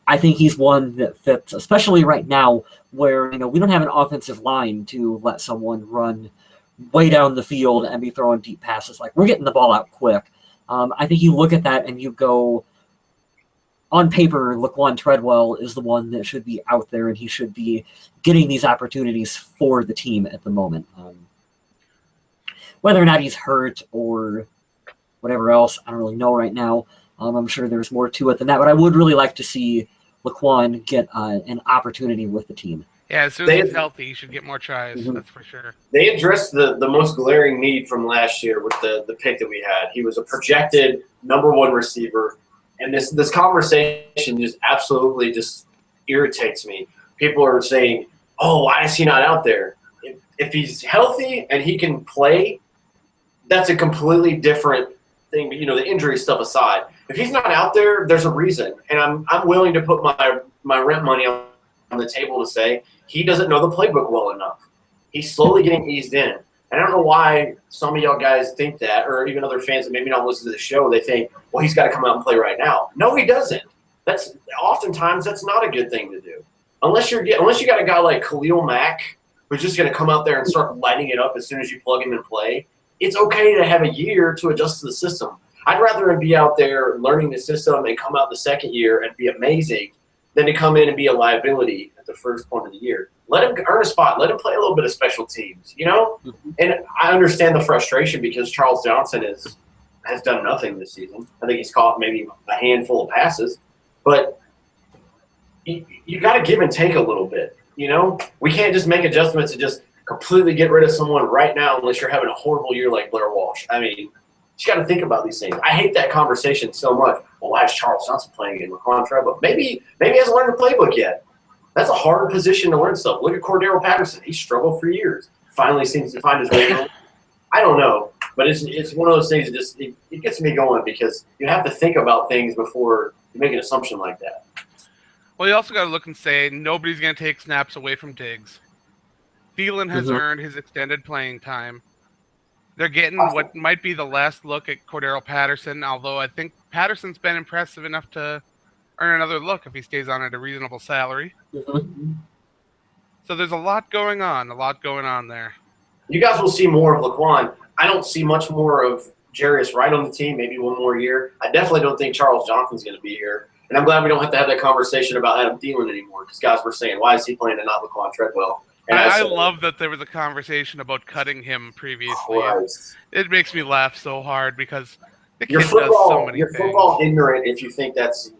I think he's one that fits, especially right now, where we don't have an offensive line to let someone run way down the field and be throwing deep passes. We're getting the ball out quick. I think you look at that and you go, on paper, Laquan Treadwell is the one that should be out there, and he should be getting these opportunities for the team at the moment. Whether or not he's hurt or whatever else, I don't really know right now. I'm sure there's more to it than that, but I would really like to see Laquan get an opportunity with the team. Yeah, as soon as he's healthy, he should get more tries, that's for sure. They addressed the most glaring need from last year with the pick that we had. He was a projected #1 receiver. And this conversation just absolutely just irritates me. People are saying, "Oh, why is he not out there?" If he's healthy and he can play, that's a completely different thing. But the injury stuff aside, if he's not out there, there's a reason, and I'm willing to put my rent money on the table to say he doesn't know the playbook well enough. He's slowly getting eased in. And I don't know why some of y'all guys think that, or even other fans that maybe don't listen to the show, they think, well, he's got to come out and play right now. No, he doesn't. Oftentimes that's not a good thing to do. Unless you got a guy like Khalil Mack who's just going to come out there and start lighting it up as soon as you plug him and play. It's okay to have a year to adjust to the system. I'd rather him be out there learning the system and come out the second year and be amazing than to come in and be a liability at the first point of the year. Let him earn a spot. Let him play a little bit of special teams, And I understand the frustration because Charles Johnson has done nothing this season. I think he's caught maybe a handful of passes. But you got to give and take a little bit, We can't just make adjustments and just completely get rid of someone right now unless you're having a horrible year like Blair Walsh. I mean, you got to think about these things. I hate that conversation so much. Well, why is Charles Johnson playing in Laquan Treadwell? Maybe he hasn't learned the playbook yet. That's a hard position to learn stuff. Look at Cordero Patterson. He struggled for years. Finally seems to find his way in. I don't know, but it's one of those things that just it gets me going because you have to think about things before you make an assumption like that. Well, you also got to look and say nobody's going to take snaps away from Diggs. Thielen has earned his extended playing time. They're getting what might be the last look at Cordero Patterson, although I think Patterson's been impressive enough to earn another look if he stays on at a reasonable salary. So there's a lot going on there. You guys will see more of Laquan. I don't see much more of Jarius Wright on the team, maybe one more year. I definitely don't think Charles Johnson's going to be here. And I'm glad we don't have to have that conversation about Adam Thielen anymore because guys were saying, why is he playing and not Laquan Treadwell? And I love that there was a conversation about cutting him previously. It makes me laugh so hard because the kid does so many things. You're football ignorant if you think that's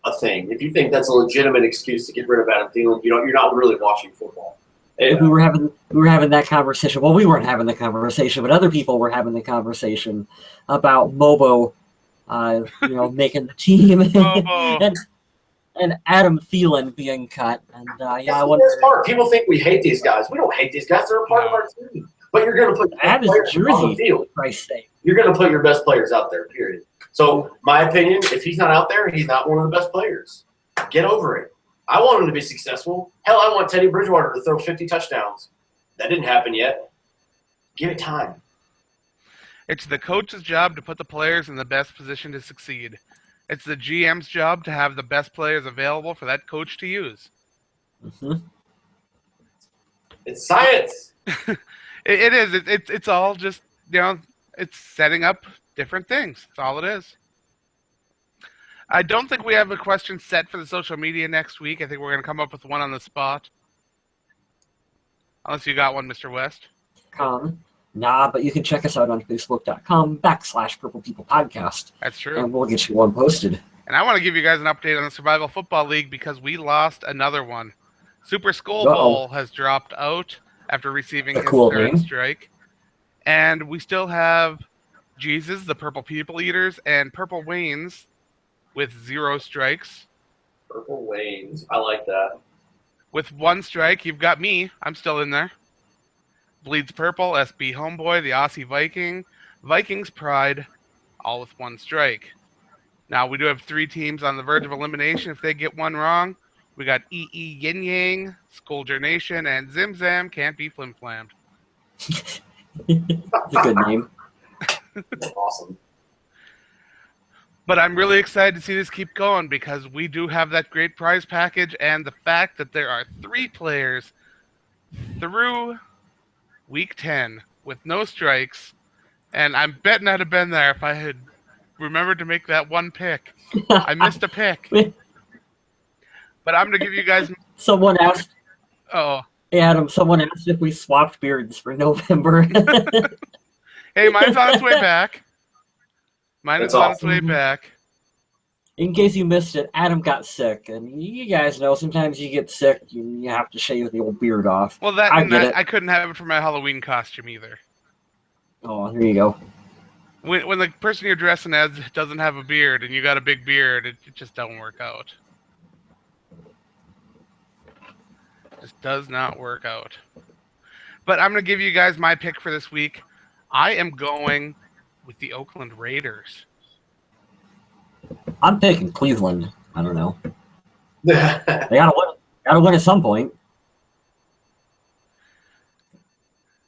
a thing. If you think that's a legitimate excuse to get rid of Adam Thielen, you're not really watching football. We were having that conversation. Well, we weren't having the conversation, but other people were having the conversation about Mobo, making the team. and Adam Thielen being cut. And That's I the wonder. worst part. People think we hate these guys. We don't hate these guys. They're a part of our team. But you're going to put Have his players on the jersey, field. for Christ's sake. You're going to put your best players out there, period. So, my opinion, if he's not out there, he's not one of the best players. Get over it. I want him to be successful. Hell, I want Teddy Bridgewater to throw 50 touchdowns. That didn't happen yet. Give it time. It's the coach's job to put the players in the best position to succeed. It's the GM's job to have the best players available for that coach to use. Mm-hmm. It's science. It is. It's all just, it's setting up different things. That's all it is. I don't think we have a question set for the social media next week. I think we're going to come up with one on the spot. Unless you got one, Mr. West. Nah, but you can check us out on Facebook.com/Purple People Podcast. That's true. And we'll get you one posted. And I want to give you guys an update on the Survival Football League because we lost another one. Super Skull Bowl has dropped out after receiving his third strike. And we still have Jesus, the Purple People Eaters, and Purple Waynes with 0 strikes. Purple Waynes. I like that. With 1 strike, you've got me. I'm still in there. Bleeds Purple, SB Homeboy, the Aussie Viking, Vikings Pride, all with 1 strike. Now, we do have 3 teams on the verge of elimination. If they get one wrong, we got EE Yin Yang, Skolger Nation, and Zim Zam Can't Be Flim Flammed. It's a good name. That's awesome. But I'm really excited to see this keep going because we do have that great prize package and the fact that there are 3 players through Week 10 with no strikes, and I'm betting I'd have been there if I had remembered to make that 1 pick. I missed a pick. But I'm going to give you guys... Someone asked... Oh. Hey, Adam, someone asked if we swapped beards for November. Hey, mine's on its way back. Mine is on its way back. In case you missed it, Adam got sick, and you guys know sometimes you get sick, you have to shave the old beard off. Well, I couldn't have it for my Halloween costume either. Oh, here you go. When the person you're dressing as doesn't have a beard and you got a big beard, it just doesn't work out. It just does not work out. But I'm going to give you guys my pick for this week. I am going with the Oakland Raiders. I'm picking Cleveland. I don't know. They gotta win. Gotta win at some point.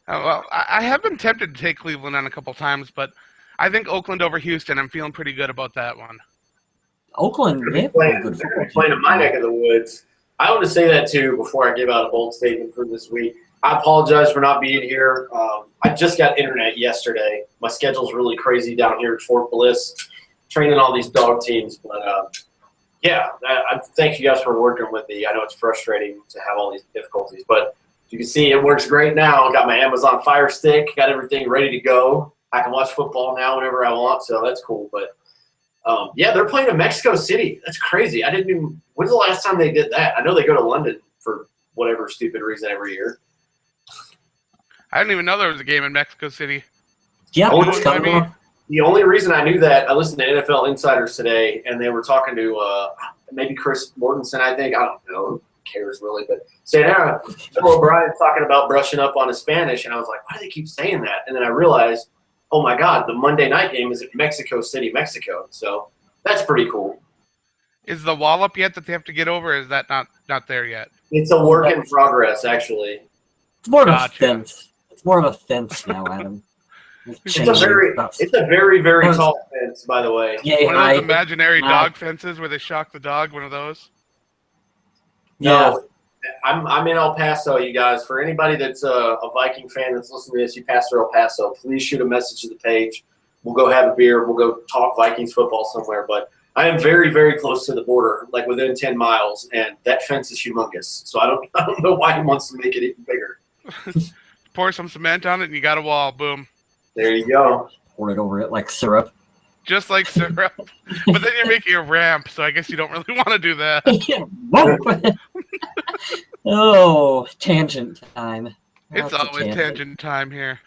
Well, I have been tempted to take Cleveland on a couple times, but I think Oakland over Houston. I'm feeling pretty good about that one. Oakland, they're playing in my neck of the woods. I want to say that too before I give out a bold statement for this week. I apologize for not being here. I just got internet yesterday. My schedule's really crazy down here at Fort Bliss, training all these dog teams. But, yeah, I thank you guys for working with me. I know it's frustrating to have all these difficulties. But you can see it works great now. I got my Amazon Fire Stick, got everything ready to go. I can watch football now whenever I want, so that's cool. But, yeah, they're playing in Mexico City. That's crazy. I didn't even – when's the last time they did that? I know they go to London for whatever stupid reason every year. I didn't even know there was a game in Mexico City. Yeah, the only reason I knew that, I listened to NFL Insiders today, and they were talking to maybe Chris Mortensen, I think. I don't know. Who cares, really? But saying, Bill O'Brien's talking about brushing up on his Spanish, and I was like, why do they keep saying that? And then I realized, oh, my God, the Monday night game is in Mexico City, Mexico. So that's pretty cool. Is the wall up yet that they have to get over, or is that not there yet? It's a work in progress, actually. It's more of a fence. It's more of a fence now, Adam. It's a very, very tall fence, by the way. Yeah, one of those imaginary dog fences where they shock the dog, one of those? No, I'm in El Paso, you guys. For anybody that's a Viking fan that's listening to this, you pass through El Paso, please shoot a message to the page. We'll go have a beer. We'll go talk Vikings football somewhere. But I am very, very close to the border, like within 10 miles, and that fence is humongous. So I don't know why he wants to make it even bigger. Pour some cement on it, and you got a wall. Boom. There you go. Pour it over it like syrup. Just like syrup. But then you're making a ramp, so I guess you don't really want to do that. Oh, tangent time. It's always tangent time here.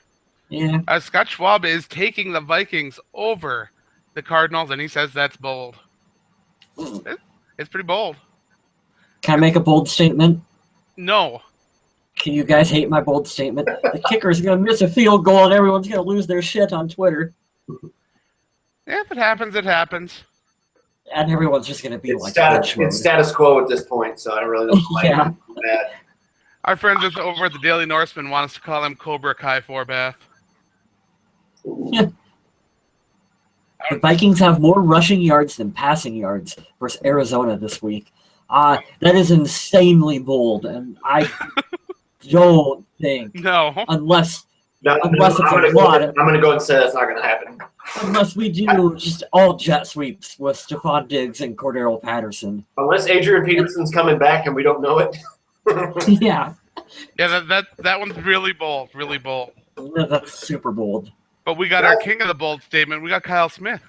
Yeah. Scott Schwab is taking the Vikings over the Cardinals, and he says that's bold. It's pretty bold. Can I make a bold statement? No. Can you guys hate my bold statement? The kicker's going to miss a field goal and everyone's going to lose their shit on Twitter. Yeah, if it happens, it happens. And everyone's just going to be it's status quo at this point, so I don't really know why yeah. bad. Our friends over at the Daily Norseman want us to call him Cobra Kai Forbath. The Vikings have more rushing yards than passing yards versus Arizona this week. That is insanely bold, and I don't think unless it's a lot. I'm going to go and say that's not going to happen. Unless we do just all jet sweeps with Stephon Diggs and Cordero Patterson. Unless Adrian Peterson's coming back and we don't know it. Yeah. Yeah, that one's really bold, really bold. That's super bold. But we got our king of the bold statement. We got Kyle Smith.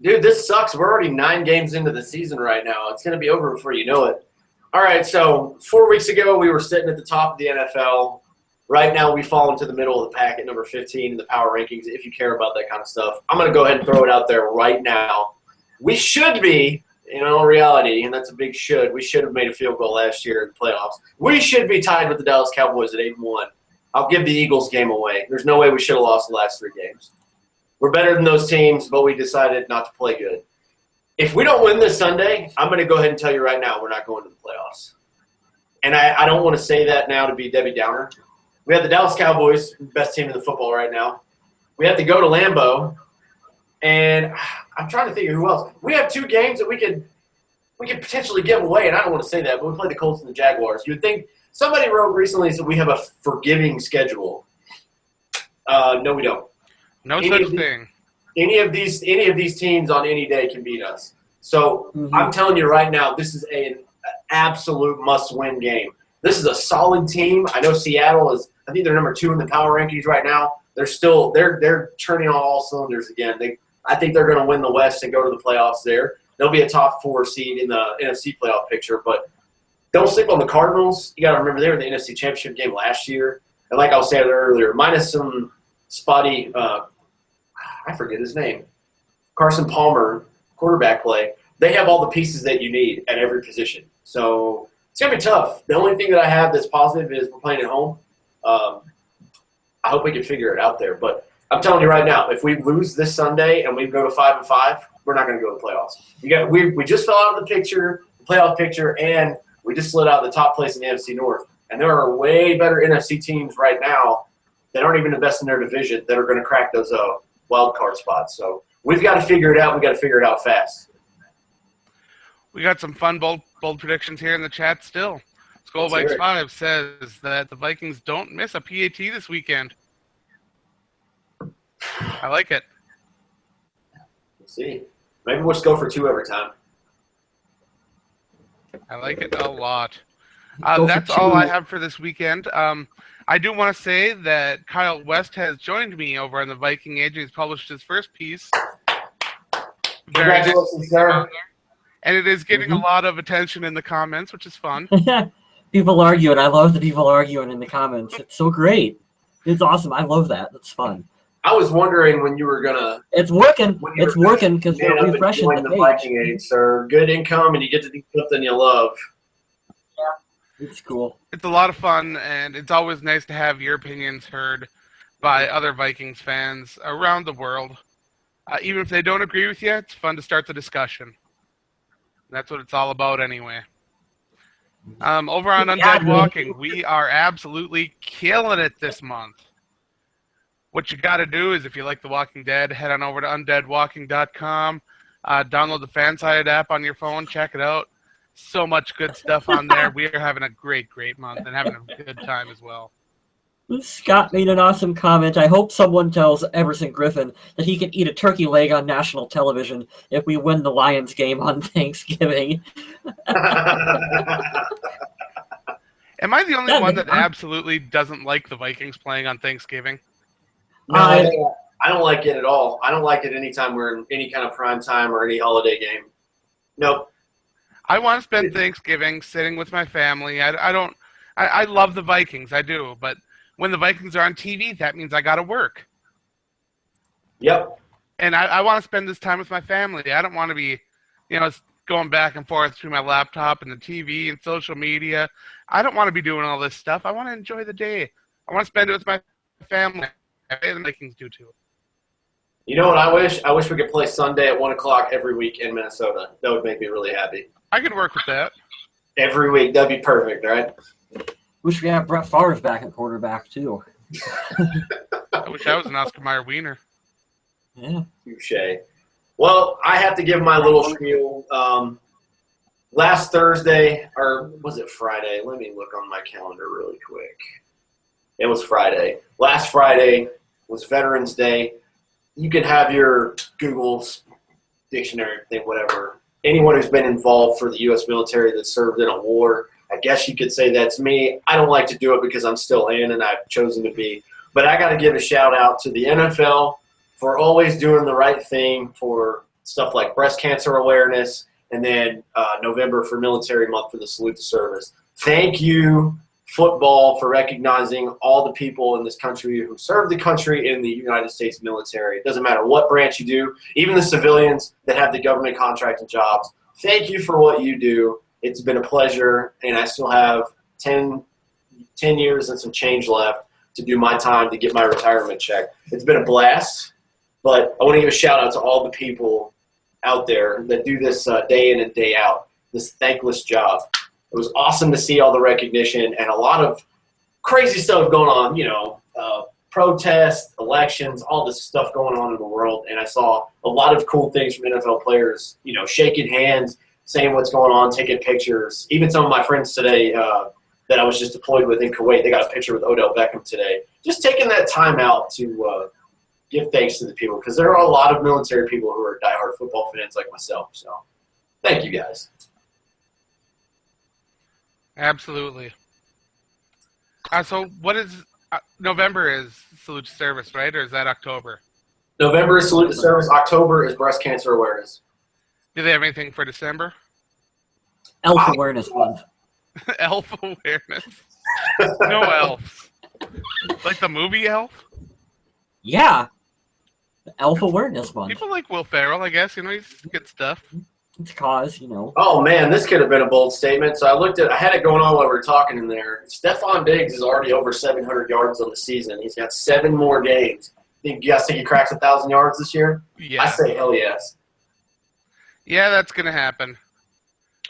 Dude, this sucks. We're already 9 games into the season right now. It's going to be over before you know it. All right, so 4 weeks ago we were sitting at the top of the NFL. Right now we fall into the middle of the pack at number 15 in the power rankings, if you care about that kind of stuff. I'm going to go ahead and throw it out there right now. We should be, in all reality, and that's a big should, we should have made a field goal last year in the playoffs. We should be tied with the Dallas Cowboys at 8-1. I'll give the Eagles game away. There's no way we should have lost the last 3 games. We're better than those teams, but we decided not to play good. If we don't win this Sunday, I'm going to go ahead and tell you right now we're not going to the playoffs. And I don't want to say that now to be Debbie Downer. We have the Dallas Cowboys, best team in the football right now. We have to go to Lambeau, and I'm trying to think of who else. We have 2 games that we could potentially give away, and I don't want to say that, but we play the Colts and the Jaguars. You'd think somebody wrote recently that we have a forgiving schedule. No, we don't. No such thing. Any of these teams on any day can beat us. So I'm telling you right now, this is an absolute must-win game. This is a solid team. I know Seattle is. I think they're number 2 in the power rankings right now. They're turning on all cylinders again. I think they're going to win the West and go to the playoffs there. They'll be a top 4 seed in the NFC playoff picture. But don't sleep on the Cardinals. You got to remember they were in the NFC Championship game last year. And like I was saying earlier, minus some spotty I forget his name, Carson Palmer, quarterback play, they have all the pieces that you need at every position. So it's going to be tough. The only thing that I have that's positive is we're playing at home. I hope we can figure it out there. But I'm telling you right now, if we lose this Sunday and we go to 5-5, we're not going to go to the playoffs. We just fell out of the picture, the playoff picture, and we just slid out of the top place in the NFC North. And there are way better NFC teams right now that aren't even the best in their division that are going to crack those wild card spots. So we've got to figure it out. We've got to figure it out fast. We got some fun bold predictions here in the chat still. Skullbikes5 says that the Vikings don't miss a PAT this weekend. I like it. Let's see. Maybe we'll just go for 2 every time. I like it a lot. That's all I have for this weekend. I do want to say that Kyle West has joined me over on the Viking Age. He's published his first piece. Congratulations, sir. And it is getting a lot of attention in the comments, which is fun. People arguing. I love the people arguing in the comments. It's so great. It's awesome. I love that. It's fun. I was wondering when you were going to... It's working. It's working because they're refreshing the page. Viking Age, sir. Good income, and you get to do something you love. Yeah, it's cool. It's a lot of fun, and it's always nice to have your opinions heard by other Vikings fans around the world. Even if they don't agree with you, it's fun to start the discussion. That's what it's all about anyway. Over on Undead Walking, we are absolutely killing it this month. What you got to do is, if you like The Walking Dead, head on over to undeadwalking.com, download the Fansided app on your phone, check it out. So much good stuff on there. We are having a great month and having a good time as well. Scott made an awesome comment. I hope someone tells Everson Griffin that he can eat a turkey leg on national television if we win the Lions game on Thanksgiving. Am I the only one that absolutely doesn't like the Vikings playing on Thanksgiving? No, I don't like it at all. I don't like it anytime we're in any kind of prime time or any holiday game. Nope. I want to spend Thanksgiving sitting with my family. I love the Vikings. I do. But when the Vikings are on TV, that means I got to work. Yep. And I want to spend this time with my family. I don't want to be, going back and forth between my laptop and the TV and social media. I don't want to be doing all this stuff. I want to enjoy the day. I want to spend it with my family. The Vikings do too. You know what I wish? I wish we could play Sunday at 1 o'clock every week in Minnesota. That would make me really happy. I could work with that. Every week. That'd be perfect, right? Wish we had Brett Favre back at quarterback, too. I wish I was an Oscar Mayer Wiener. Yeah. Touche. Well, I have to give my little spiel. Last Thursday, or was it Friday? Let me look on my calendar really quick. It was Friday. Last Friday was Veterans Day. You could have your Google dictionary thing, whatever. Anyone who's been involved for the U.S. military that served in a war, I guess you could say that's me. I don't like to do it because I'm still in and I've chosen to be. But I got to give a shout out to the NFL for always doing the right thing for stuff like breast cancer awareness, and then November for Military Month for the Salute to Service. Thank you, football, for recognizing all the people in this country who serve the country in the United States military. It doesn't matter what branch you do, even the civilians that have the government contracted jobs. Thank you for what you do. It's been a pleasure, and I still have 10 years and some change left to do my time to get my retirement check. It's been a blast, but I want to give a shout-out to all the people out there that do this day in and day out, this thankless job. It was awesome to see all the recognition and a lot of crazy stuff going on, protests, elections, all this stuff going on in the world. And I saw a lot of cool things from NFL players, shaking hands, saying what's going on, taking pictures. Even some of my friends today that I was just deployed with in Kuwait, they got a picture with Odell Beckham today. Just taking that time out to give thanks to the people, because there are a lot of military people who are diehard football fans like myself. So thank you guys. Absolutely. So what is November is Salute to Service, right? Or is that October? November is Salute to Service. October is Breast Cancer Awareness. Do they have anything for December? Elf Awareness Month. Elf Awareness. No elves. Like the movie Elf? Yeah. The Elf Awareness Month. People like Will Ferrell, I guess. He's good stuff. It's a cause, Oh, man, this could have been a bold statement. So I had it going on while we were talking in there. Stephon Diggs is already over 700 yards on the season. He's got 7 more games. You guys think he cracks 1,000 yards this year? Yeah. I say hell yes. Yeah, that's going to happen.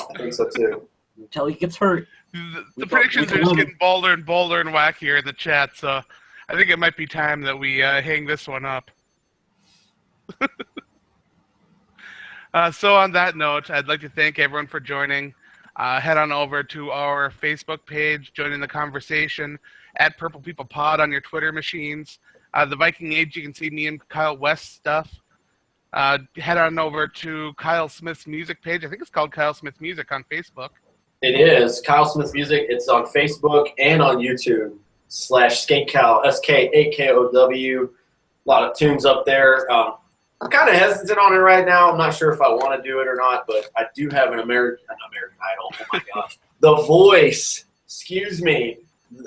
I think so, too. Until he gets hurt. The predictions are just getting bolder and bolder and wackier in the chat, so I think it might be time that we hang this one up. So on that note, I'd like to thank everyone for joining. Head on over to our Facebook page, join in the conversation, at Purple People Pod on your Twitter machines. The Viking Age, you can see me and Kyle West stuff. Head on over to Kyle Smith's music page. I think it's called Kyle Smith Music on Facebook. It is. Kyle Smith Music. It's on Facebook and on YouTube /SkateKow, SKAKOW. A lot of tunes up there. I'm kind of hesitant on it right now. I'm not sure if I want to do it or not, but I do have an American Idol. Oh, my gosh. The Voice. Excuse me.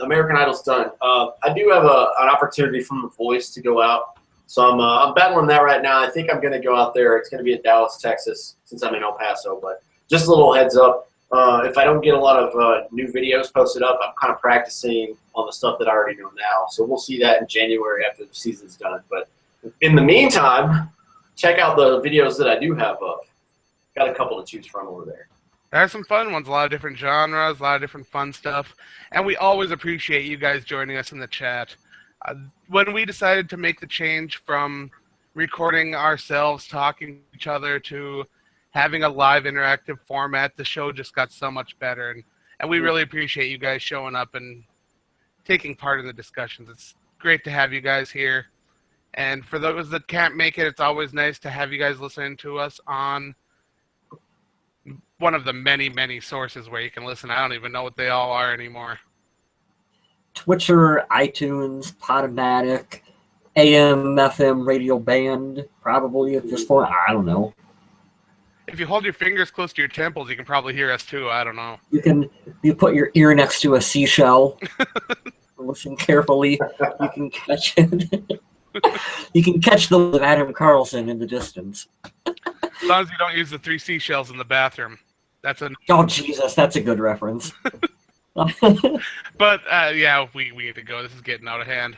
American Idol's done. I do have an opportunity from The Voice to go out. So I'm battling that right now. I think I'm going to go out there. It's going to be in Dallas, Texas, since I'm in El Paso. But just a little heads up. If I don't get a lot of new videos posted up, I'm kind of practicing on the stuff that I already know now. So we'll see that in January after the season's done. But in the meantime, check out the videos that I do have up. Got a couple to choose from over there. There's some fun ones, a lot of different genres, a lot of different fun stuff. And we always appreciate you guys joining us in the chat. When we decided to make the change from recording ourselves, talking to each other, to having a live interactive format, the show just got so much better. And we really appreciate you guys showing up and taking part in the discussions. It's great to have you guys here. And for those that can't make it, it's always nice to have you guys listening to us on one of the many, many sources where you can listen. I don't even know what they all are anymore. Twitcher, iTunes, Podomatic, AM, FM, Radio Band, probably at this point. I don't know. If you hold your fingers close to your temples, you can probably hear us too. I don't know. You put your ear next to a seashell. Listen carefully. You can catch it. You can catch the of Adam Carlson in the distance. As long as you don't use the 3 seashells in the bathroom. That's a. Oh Jesus, that's a good reference. But yeah, we need to go. This is getting out of hand.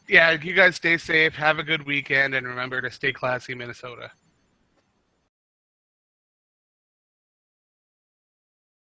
Yeah, you guys stay safe. Have a good weekend, and remember to stay classy, Minnesota.